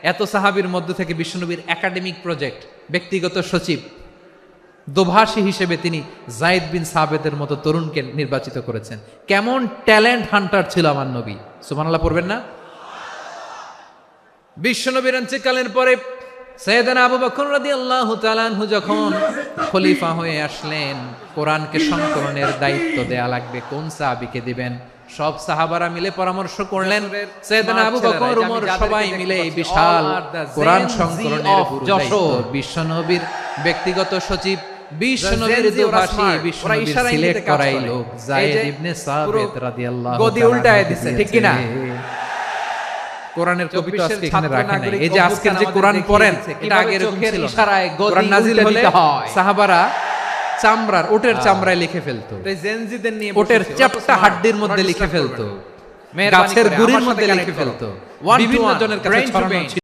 এত সাহাবীর মধ্য থেকে বিশ্বনবীর একাডেমিক প্রজেক্ট, ব্যক্তিগত সচিব, দোভাষী হিসেবে তিনি যায়েদ বিন সাবেতের মতো তরুণকে নির্বাচিত করেছেন। কেমন ট্যালেন্ট হান্টার ছিল আমার নবী, সুবহানাল্লাহ পড়বেন না? বিশ্বনবীর ইন্তেকালের পরে সাইয়েদনা আবু বকর রাদিয়াল্লাহু তাআলা আনহু যখন খলিফা হয়ে আসলেন, কোরআনকে সংকলনের দায়িত্ব দেয়া লাগবে, কোন সাহাবীকে দিবেন? সব সাহাবারা মিলে পরামর্শ করলেন। সাইয়েদনা আবু বকর, উমর সবাই মিলে এই বিশাল কোরআন সংকলনের দায়িত্ব বিশ্বনবীর ব্যক্তিগত সচিব, বিশ্বনবীর দোভাষী, বিশ্বনবীর সিলেক্ট করাইলো যায়েদ ইবনে সাবিত রাদিয়াল্লাহু তাআলা। গদি উল্টায় দিছে, ঠিক কি না? কোরআনের কপি তো আজকে এখানে রাখা নাই। এই যে আজকের যে কোরআন পড়েন, এটা আগে এরকম ছিল না। ইশারায় গদি কোরআন নাজিল হলে উল্টে দিতে হয়। সাহাবারা চামড়ার, ওটের চামড়ায় লিখে ফেলতো, জেনজিদের নিয়ে ওটের চ্যাপ্টা হাড্ডির মধ্যে লিখে ফেলতো, গাছের গুড়ির মধ্যে লিখে ফেলতো, বিভিন্ন জনের কাছে ছড়ানো ছিল।